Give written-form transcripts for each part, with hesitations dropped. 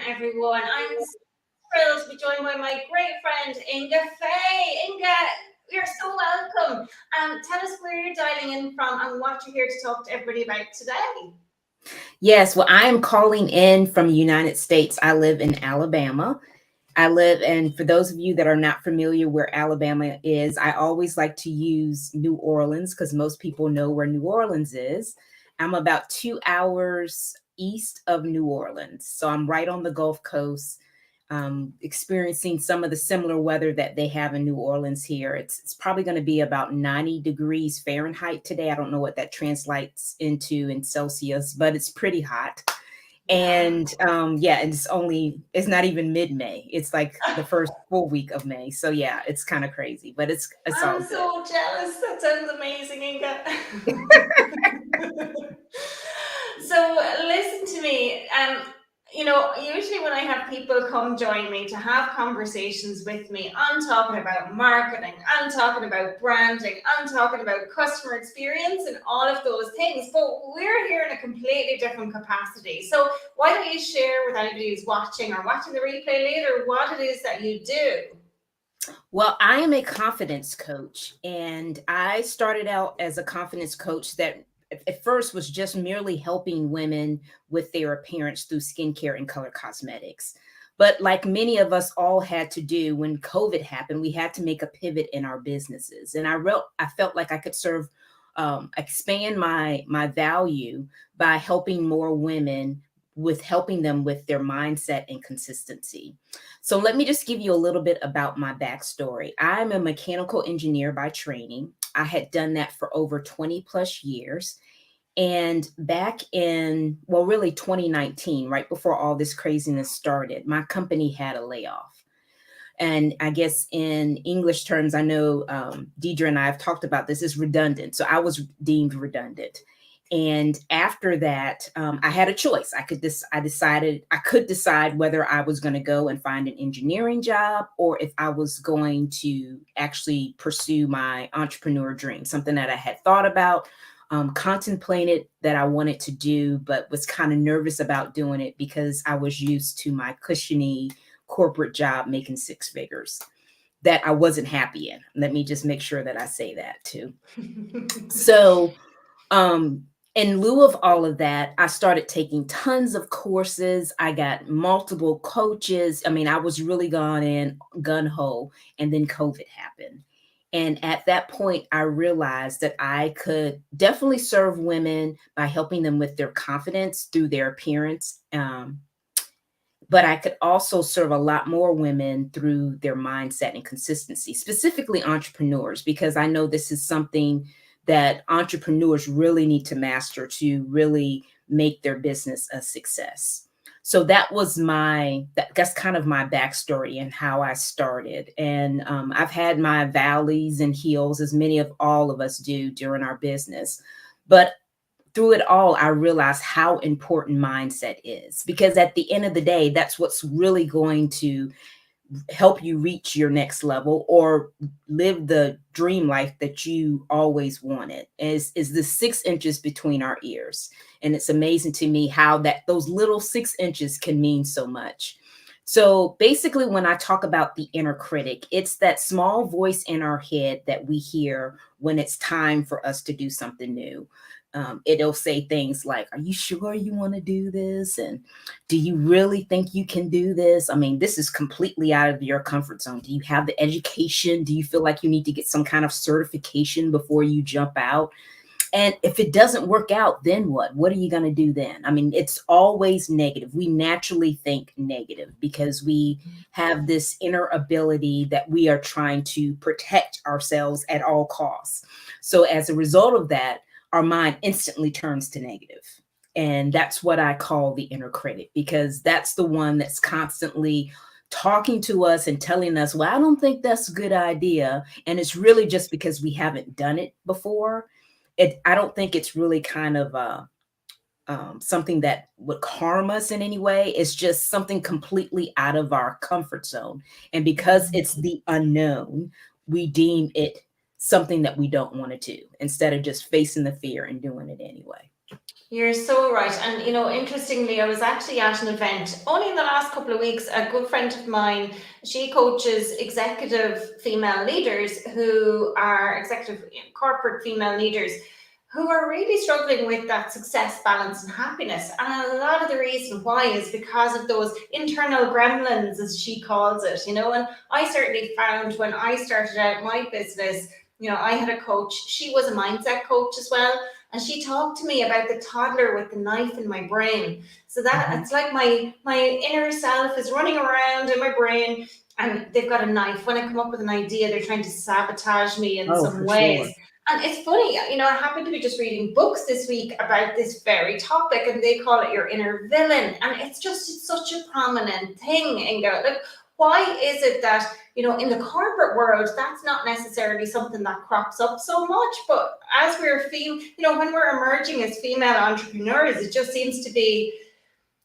everyone. I'm thrilled to be joined by my great friend Inga Fay. Inga, you're so welcome. Tell us where you're dialing in from and what you're here to talk to everybody about today. Yes, well, I am calling in from the United States. I live in Alabama. And for those of you that are not familiar where Alabama is, I always like to use New Orleans because most people know where New Orleans is. I'm about 2 hours east of New Orleans. So I'm right on the Gulf Coast, experiencing some of the similar weather that they have in New Orleans here. It's probably going to be about 90 degrees Fahrenheit today. I don't know what that translates into in Celsius, but it's pretty hot. Wow. And yeah, and it's not even mid-May. It's like the first full week of May. So yeah, it's kind of crazy, but it's all I'm good. so jealous. That sounds amazing, Inga. So listen to me. Usually when I have people come join me to have conversations with me, I'm talking about marketing, I'm talking about branding, I'm talking about customer experience and all of those things. But we're here in a completely different capacity. So why don't you share with anybody who's watching or watching the replay later what it is that you do? Well, I am a confidence coach, and I started out as a confidence coach that at first was just merely helping women with their appearance through skincare and color cosmetics. But like many of us all had to do when COVID happened, we had to make a pivot in our businesses. And I felt like I could expand my value by helping more women with helping them with their mindset and consistency. So let me just give you a little bit about my backstory. I'm a mechanical engineer by training. I had done that for over 20 plus years. And back in, well, really 2019, right before all this craziness started, my company had a layoff. And I guess in English terms, I know Deidre and I have talked about this, is redundant. So I was deemed redundant. And after that, I had a choice. I decided I could decide whether I was going to go and find an engineering job or if I was going to actually pursue my entrepreneur dream, something that I had thought about, contemplated that I wanted to do, but was kind of nervous about doing it because I was used to my cushiony corporate job making six figures that I wasn't happy in. Let me just make sure that I say that too. So, in lieu of all of that, I started taking tons of courses. I got multiple coaches. I mean, I was really gone in gun ho, and then COVID happened. And at that point, I realized that I could definitely serve women by helping them with their confidence through their appearance. But I could also serve a lot more women through their mindset and consistency, specifically entrepreneurs, because I know this is something that entrepreneurs really need to master to really make their business a success. So that's kind of my backstory and how I started. And I've had my valleys and hills, as many of all of us do during our business. But through it all, I realized how important mindset is, because at the end of the day, that's what's really going to help you reach your next level or live the dream life that you always wanted. Is the 6 inches between our ears. And it's amazing to me how that those little 6 inches can mean so much. So basically, when I talk about the inner critic, it's that small voice in our head that we hear when it's time for us to do something new. It'll say things like, "Are you sure you want to do this? And do you really think you can do this? I mean, this is completely out of your comfort zone. Do you have the education? Do you feel like you need to get some kind of certification before you jump out? And if it doesn't work out, then what? What are you going to do then?" I mean, it's always negative. We naturally think negative because we have this inner ability that we are trying to protect ourselves at all costs. So as a result of that, our mind instantly turns to negative. And that's what I call the inner critic, because that's the one that's constantly talking to us and telling us, well, I don't think that's a good idea. And it's really just because we haven't done it before. I don't think it's really kind of something that would harm us in any way. It's just something completely out of our comfort zone. And because it's the unknown, we deem it something that we don't want to do instead of just facing the fear and doing it anyway. You're so right. And, interestingly, I was actually at an event only in the last couple of weeks. A good friend of mine, she coaches executive female leaders who are executive corporate female leaders who are really struggling with that success, balance, and happiness. And a lot of the reason why is because of those internal gremlins, as she calls it, And I certainly found when I started out my business, I had a coach. She was a mindset coach as well, and she talked to me about the toddler with the knife in my brain. So that Mhm. it's like my inner self is running around in my brain, and they've got a knife. When I come up with an idea, they're trying to sabotage me in Oh, some for ways. sure. And it's funny, I happened to be just reading books this week about this very topic, and they call it your inner villain. And it's such a prominent thing, Inga. Like, why is it that, in the corporate world, that's not necessarily something that crops up so much? But as when we're emerging as female entrepreneurs, it just seems to be,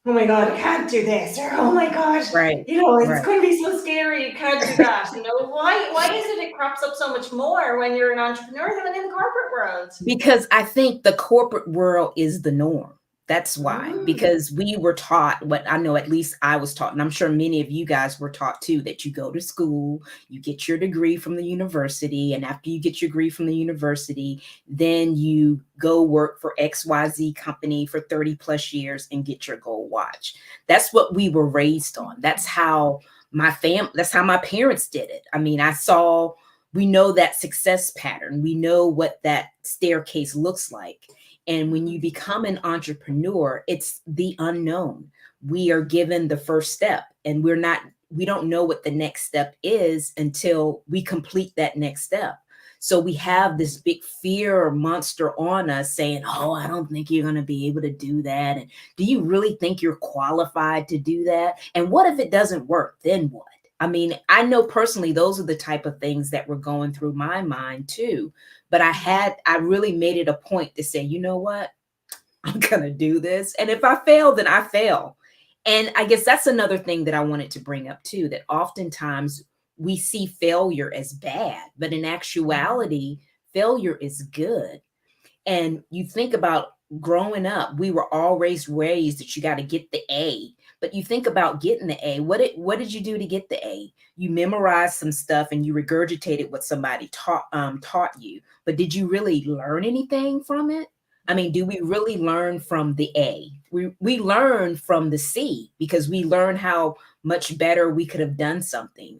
oh my God, I can't do this, or oh my God, Right. it's Right. going to be so scary, you can't do that. Why is it crops up so much more when you're an entrepreneur than in the corporate world? Because I think the corporate world is the norm. That's why, Mm. because we were taught what I know, at least I was taught, and I'm sure many of you guys were taught too, that you go to school, you get your degree from the university, and after you get your degree from the university, then you go work for XYZ company for 30 plus years and get your gold watch. That's what we were raised on. That's how my parents did it. I mean, we know that success pattern. We know what that staircase looks like. And when you become an entrepreneur, it's the unknown. We are given the first step, and we don't know what the next step is until we complete that next step. So we have this big fear monster on us saying, "Oh, I don't think you're going to be able to do that. And do you really think you're qualified to do that? And what if it doesn't work? Then what?" I mean, I know personally those are the type of things that were going through my mind too. But I really made it a point to say, you know what? I'm going to do this. And if I fail, then I fail. And I guess that's another thing that I wanted to bring up too, that oftentimes we see failure as bad, but in actuality, failure is good. And you think about growing up, we were always raised that you got to get the A. But you think about getting the A. What did you do to get the A? You memorized some stuff and you regurgitated what somebody taught you. But did you really learn anything from it? I mean, do we really learn from the A? We learn from the C because we learn how much better we could have done something.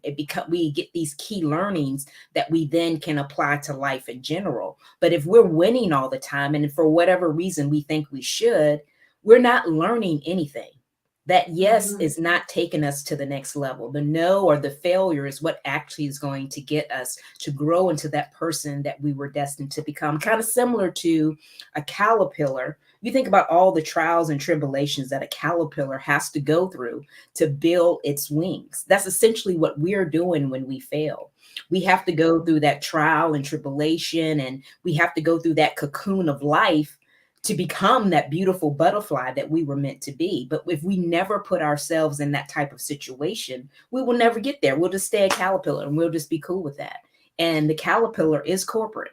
We get these key learnings that we then can apply to life in general. But if we're winning all the time, and for whatever reason we think we should, we're not learning anything. That yes Mhm. is not taking us to the next level. The no or the failure is what actually is going to get us to grow into that person that we were destined to become. Kind of similar to a caterpillar. You think about all the trials and tribulations that a caterpillar has to go through to build its wings. That's essentially what we're doing when we fail. We have to go through that trial and tribulation, and we have to go through that cocoon of life to become that beautiful butterfly that we were meant to be. But if we never put ourselves in that type of situation, we will never get there. We'll just stay a caterpillar and we'll just be cool with that. And the caterpillar is corporate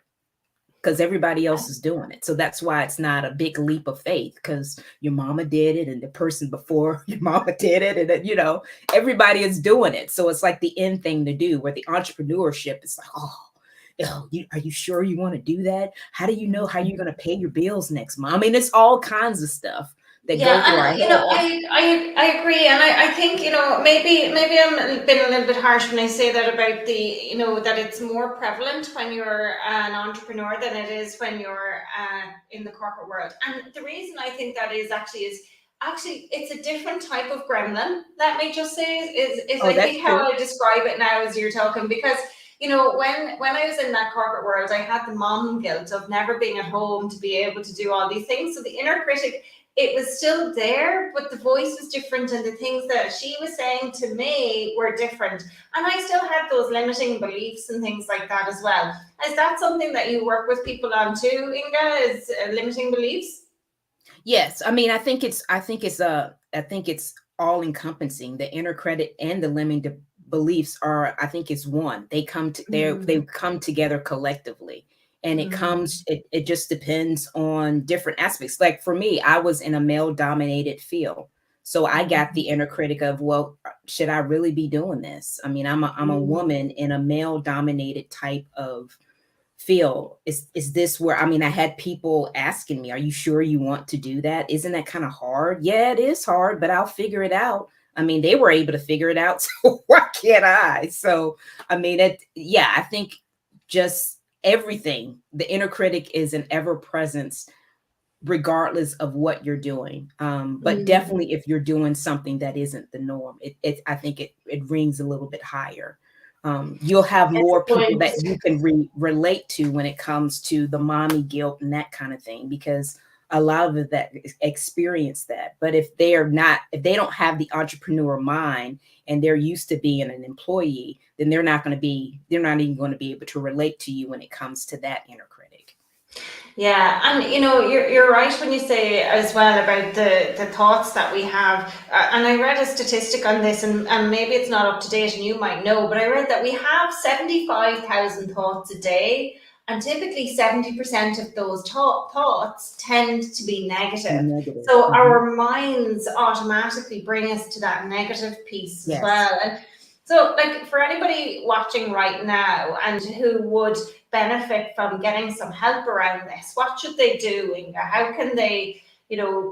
because everybody else is doing it. So that's why it's not a big leap of faith, because your mama did it and the person before your mama did it. And, everybody is doing it. So it's like the end thing to do, where the entrepreneurship is like, are you sure you want to do that? How do you know how you're going to pay your bills next month? I mean, it's all kinds of stuff that go through Yeah, our and head. I agree, and I think maybe I'm being a little bit harsh when I say that about the that it's more prevalent when you're an entrepreneur than it is when you're in the corporate world. And the reason I think that is actually it's a different type of gremlin. Let me just say is Oh, I that's think how true. I describe it now as you're talking, because when I was in that corporate world, I had the mom guilt of never being at home to be able to do all these things. So the inner critic, it was still there, but the voice was different, and the things that she was saying to me were different. And I still had those limiting beliefs and things like that as well. Is that something that you work with people on too, Inga? Is limiting beliefs? Yes, I mean, I think it's all encompassing. The inner credit and the beliefs are, I think, it's one. They come together collectively. And it just depends on different aspects. Like for me, I was in a male dominated field. So I got the inner critic of, well, should I really be doing this? I mean, I'm a woman in a male dominated type of field. Is this where, I mean, I had people asking me, are you sure you want to do that? Isn't that kind of hard? Yeah, it is hard, but I'll figure it out. I mean, they were able to figure it out. So why can't I? So, I mean, I think just everything, the inner critic is an ever presence regardless of what you're doing. But definitely if you're doing something that isn't the norm, I think it rings a little bit higher. You'll have more people that you can relate to when it comes to the mommy guilt and that kind of thing, because a lot of that experience that. But if they don't have the entrepreneur mind and they're used to being an employee, then they're not even going to be able to relate to you when it comes to that inner critic. Yeah, and you're right when you say as well about the thoughts that we have. And I read a statistic on this, and maybe it's not up to date, and you might know, but I read that we have 75,000 thoughts a day, and typically 70% of those thoughts tend to be negative. So our minds automatically bring us to that negative piece as well. And so, like, for anybody watching right now and who would benefit from getting some help around this, what should they do, Inga? How can they,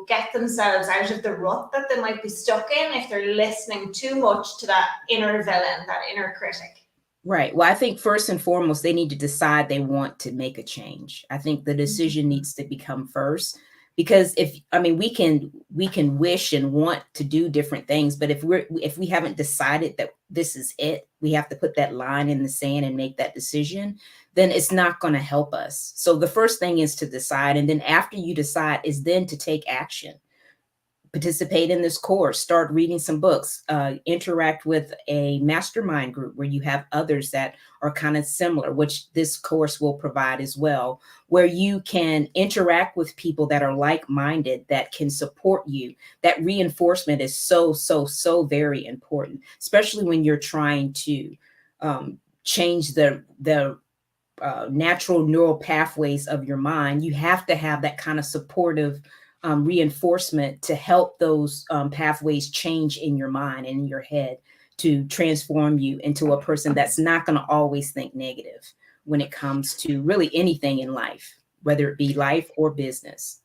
get themselves out of the rut that they might be stuck in if they're listening too much to that inner villain, that inner critic? Right. Well, I think first and foremost, they need to decide they want to make a change. I think the decision needs to become first, because we can wish and want to do different things, but if we haven't decided that this is it, we have to put that line in the sand and make that decision, then it's not going to help us. So the first thing is to decide. And then after you decide is then to take action. Participate in this course, start reading some books, interact with a mastermind group where you have others that are kind of similar, which this course will provide as well, where you can interact with people that are like-minded, that can support you. That reinforcement is so, so, so very important, especially when you're trying to change the natural neural pathways of your mind. You have to have that kind of supportive reinforcement to help those pathways change in your mind and in your head, to transform you into a person that's not going to always think negative when it comes to really anything in life, whether it be life or business.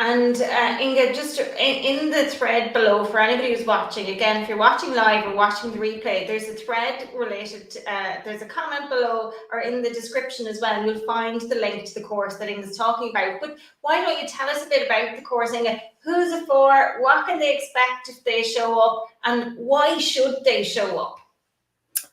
And Inga, just in the thread below, for anybody who's watching, again, if you're watching live or watching the replay, there's a thread related to, there's a comment below or in the description as well. You'll find the link to the course that Inga's talking about. But why don't you tell us a bit about the course, Inga? Who's it for? What can they expect if they show up? And why should they show up?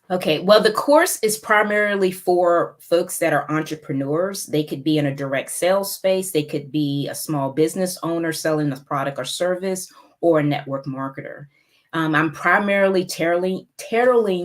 Okay, well, the course is primarily for folks that are entrepreneurs. They could be in a direct sales space. They could be a small business owner selling a product or service, or a network marketer. I'm primarily tailoring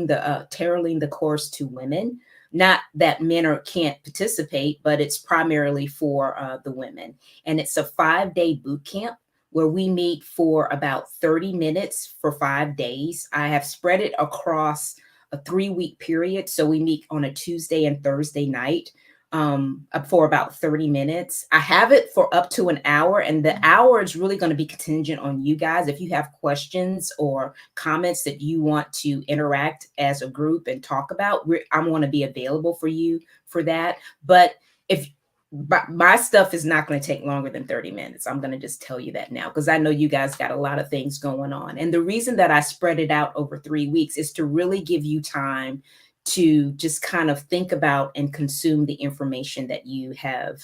the course to women. Not that men can't participate, but it's primarily for the women. And it's a 5-day boot camp where we meet for about 30 minutes for 5 days. I have spread it across a 3-week period. So we meet on a Tuesday and Thursday night for about 30 minutes. I have it for up to an hour, and the hour is really going to be contingent on you guys. If you have questions or comments that you want to interact as a group and talk about, I'm going to be available for you for that. But my stuff is not going to take longer than 30 minutes. I'm going to just tell you that now, because I know you guys got a lot of things going on. And the reason that I spread it out over 3 weeks is to really give you time to just kind of think about and consume the information that you have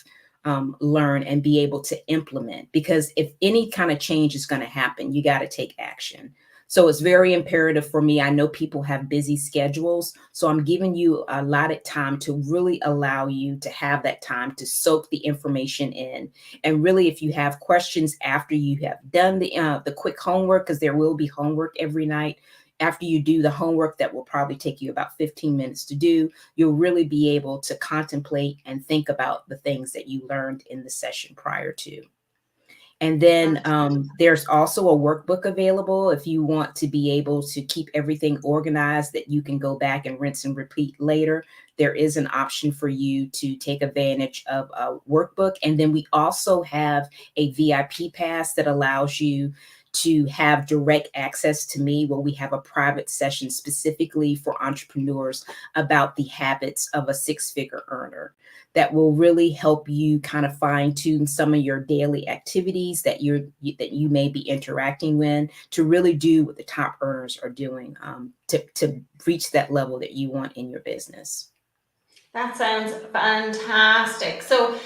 learned and be able to implement. Because if any kind of change is going to happen, you got to take action. So it's very imperative for me. I know people have busy schedules, so I'm giving you a lot of time to really allow you to have that time to soak the information in. And really, if you have questions after you have done the quick homework, because there will be homework every night, after you do the homework that will probably take you about 15 minutes to do, you'll really be able to contemplate and think about the things that you learned in the session prior to. And then there's also a workbook available if you want to be able to keep everything organized, that you can go back and rinse and repeat later. there is an option for you to take advantage of a workbook. And then we also have a VIP pass that allows you to have direct access to me, where we have a private session specifically for entrepreneurs about the habits of a six-figure earner that will really help you kind of fine tune some of your daily activities that you may be interacting with, to really do what the top earners are doing, to reach that level that you want in your business. That sounds fantastic. So,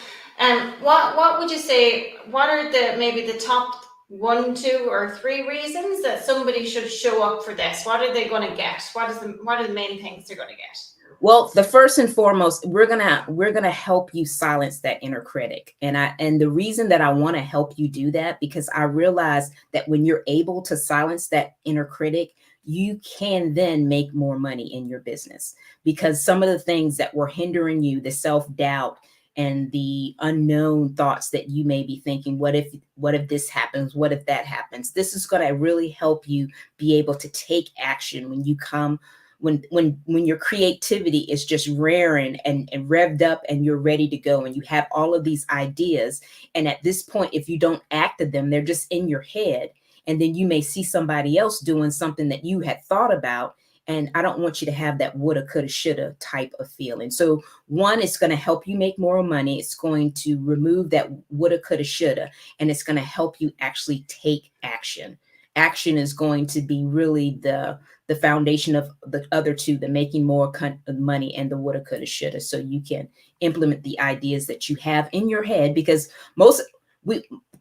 what would you say? What are maybe the top 1, 2, or 3 reasons that somebody should show up for this? What are they going to get? What are the main things they're going to get? Well, the first and foremost, we're gonna help you silence that inner critic. And the reason that I want to help you do that, because I realize that when you're able to silence that inner critic, you can then make more money in your business. Because some of the things that were hindering you, the self-doubt and the unknown thoughts that you may be thinking, what if this happens? What if that happens? This is going to really help you be able to take action when you come, when your creativity is just raring and revved up, and you're ready to go, and you have all of these ideas. And at this point, if you don't act on them, they're just in your head. And then you may see somebody else doing something that you had thought about. And I don't want you to have that woulda, coulda, shoulda type of feeling. So one, it's going to help you make more money. It's going to remove that woulda, coulda, shoulda, and it's going to help you actually take action. Action is going to be really the foundation of the other two, the making more money and the woulda, coulda, shoulda. So you can implement the ideas that you have in your head, because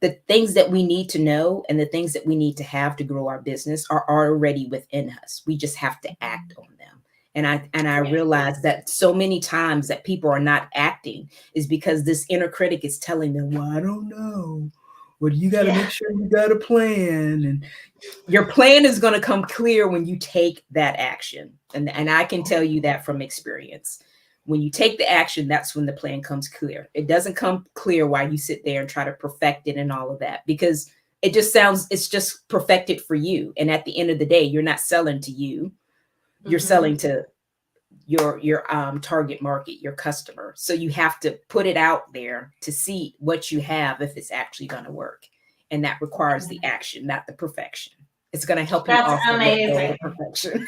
the things that we need to know and the things that we need to have to grow our business are already within us. We just have to act on them. And I realize that so many times that people are not acting is because this inner critic is telling them, well, I don't know. Well, you got to make sure you got a plan. And your plan is going to come clear when you take that action. And I can tell you that from experience. When you take the action, that's when the plan comes clear. It doesn't come clear while you sit there and try to perfect it and all of that, because it's just perfected for you. And at the end of the day, you're not selling to you. You're selling to your target market, your customer. So you have to put it out there to see what you have, if it's actually going to work. And that requires the action, not the perfection. It's going to help you That's also amazing. let go of the perfection.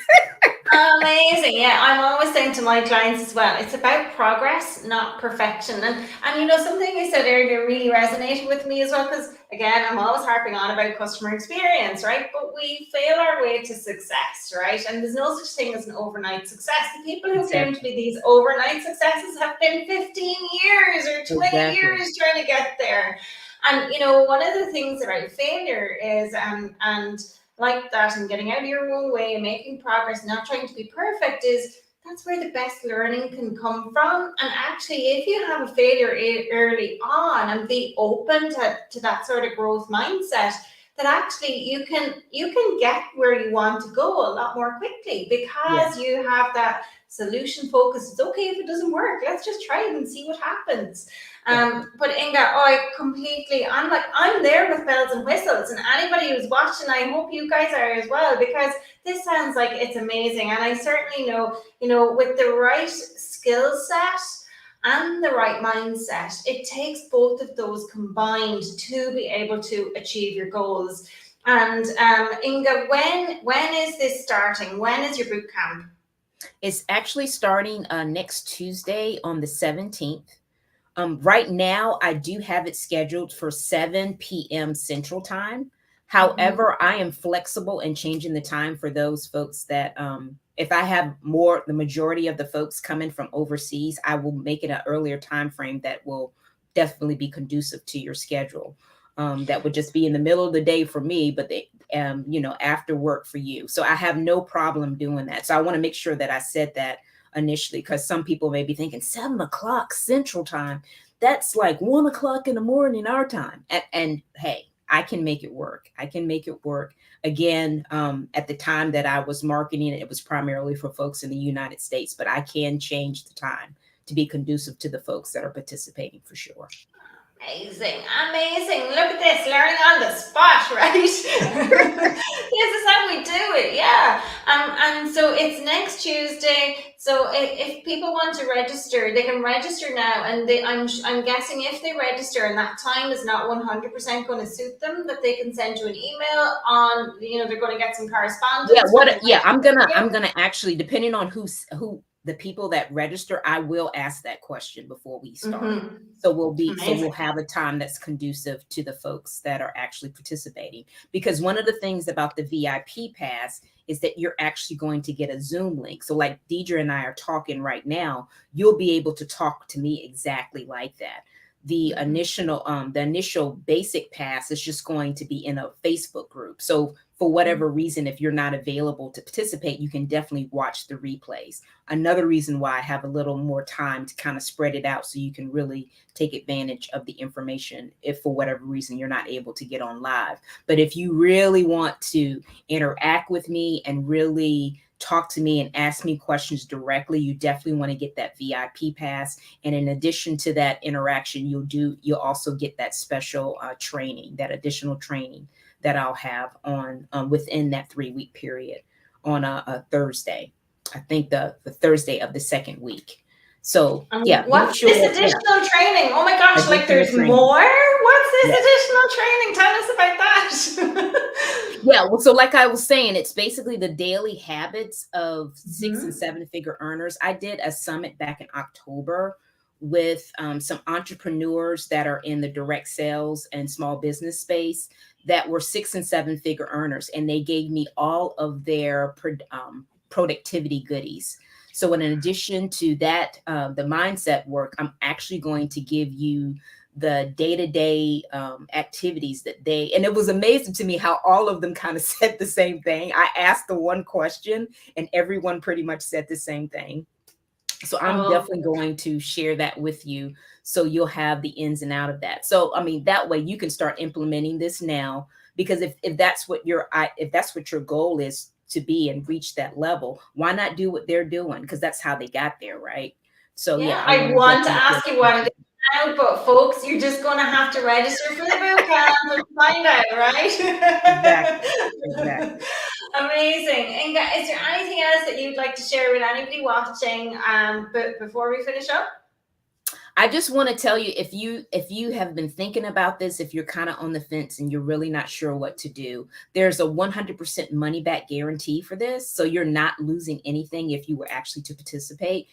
Amazing. Yeah, I'm always saying to my clients as well, it's about progress, not perfection. And something you said earlier really resonated with me as well, because again, I'm always harping on about customer experience, right? But we fail our way to success, right? And there's no such thing as an overnight success. The people who claim to be these overnight successes have been 15 years or 20 years trying to get there. And one of the things about failure is and like that, and getting out of your own way and making progress, not trying to be perfect, is that's where the best learning can come from. And actually, if you have a failure early on and be open to that sort of growth mindset, that actually you can get where you want to go a lot more quickly, because you have that solution focus. It's okay if it doesn't work. Let's just try it and see what happens. But Inga, I'm there with bells and whistles, and anybody who's watching, I hope you guys are as well, because this sounds like it's amazing. And I certainly know, with the right skill set and the right mindset, it takes both of those combined to be able to achieve your goals. And Inga, when is this starting? When is your boot camp? It's actually starting next Tuesday on the 17th. Right now, I do have it scheduled for 7 p.m. Central Time. However, I am flexible in changing the time for those folks that, if I have the majority of the folks coming from overseas, I will make it an earlier time frame that will definitely be conducive to your schedule. That would just be in the middle of the day for me, but after work for you. So I have no problem doing that. So I want to make sure that I said that initially, because some people may be thinking 7 o'clock Central Time. That's like 1 o'clock in the morning our time. And hey, I can make it work. I can make it work. Again, at the time that I was marketing it, it was primarily for folks in the United States, but I can change the time to be conducive to the folks that are participating for sure. Amazing, amazing. Look at this, learning on the spot, right? This is how we do it, yeah. And so it's next Tuesday. So if people want to register, they can register now. And I'm guessing if they register and that time is not 100% going to suit them, that they can send you an email on, they're going to get some correspondence. I'm gonna actually, depending on who the people that register, I will ask that question before we start. Mm-hmm. So we'll Amazing. have a time that's conducive to the folks that are actually participating. Because one of the things about the VIP pass is that you're actually going to get a Zoom link. So like Deidre and I are talking right now, you'll be able to talk to me exactly like that. The initial basic pass is just going to be in a Facebook group. So for whatever reason, if you're not available to participate, you can definitely watch the replays. Another reason why I have a little more time to kind of spread it out so you can really take advantage of the information if for whatever reason you're not able to get on live. But if you really want to interact with me and really talk to me and ask me questions directly, you definitely want to get that VIP pass. And in addition to that interaction, you'll also get that special training, that additional training that I'll have on within that 3-week period on a Thursday. I think the Thursday of the second week. So yeah. What's this additional training? Oh my gosh, like there's more? What's this additional training? Tell us about that. Yeah, well, so like I was saying, it's basically the daily habits of 6 and 7 figure earners. I did a summit back in October with some entrepreneurs that are in the direct sales and small business space that were 6 and 7 figure earners, and they gave me all of their productivity goodies. So in addition to that, the mindset work, I'm actually going to give you the day-to-day activities that and it was amazing to me how all of them kind of said the same thing. I asked the one question and everyone pretty much said the same thing. So I'm definitely going to share that with you so you'll have the ins and out of that. So, I mean, that way you can start implementing this now, because if that's what your goal is, to be and reach that level, why not do what they're doing? Because that's how they got there, right? So yeah, I want to ask you what it is now, but folks, you're just going to have to register for the bootcamp and find out, right? Exactly. Amazing. Inga, is there anything else that you'd like to share with anybody watching before we finish up? I just want to tell you, if you have been thinking about this, if you're kind of on the fence and you're really not sure what to do, there's a 100% money back guarantee for this. So you're not losing anything if you were actually to participate.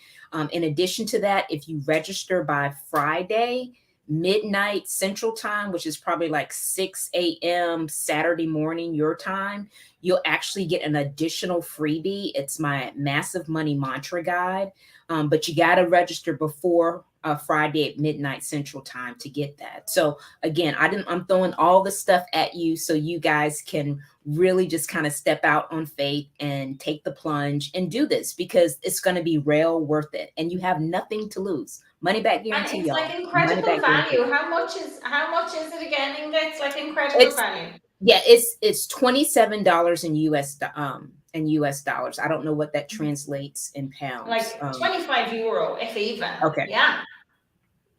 In addition to that, if you register by Friday, midnight Central Time, which is probably like 6 a.m. Saturday morning, your time, you'll actually get an additional freebie. It's my Massive Money Mantra Guide. But you got to register before Friday at midnight Central Time to get that. So again, I'm throwing all the stuff at you so you guys can really just kind of step out on faith and take the plunge and do this, because it's going to be real worth it, and you have nothing to lose. Money back guarantee, and it's y'all. like incredible value. How much is it again, Inga? It's like incredible value. Yeah, it's $27 in US dollars. I don't know what that translates in pounds. Like 25 euro, if even. Okay. Yeah.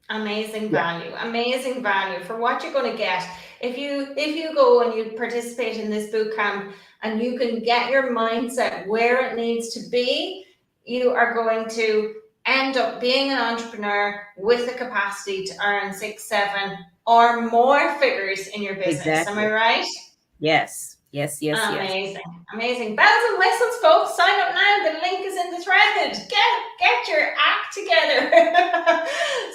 Amazing value. Amazing value for what you're going to get. If you go and you participate in this bootcamp and you can get your mindset where it needs to be, you are going to end up being an entrepreneur with the capacity to earn 6, 7 or more figures in your business. Exactly. Am I right? Yes. Amazing. Amazing. Bells and whistles, folks. Sign up now. The link is in the thread. Get your act together.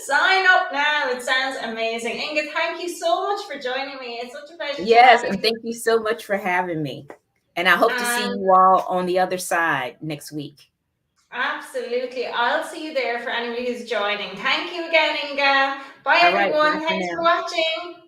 Sign up now. It sounds amazing. Inga, thank you so much for joining me. It's such a pleasure. Yes, and thank you so much for having me. And I hope to see you all on the other side next week. Absolutely. I'll see you there for anybody who's joining. Thank you again, Inga. Bye, everyone. Thanks for watching.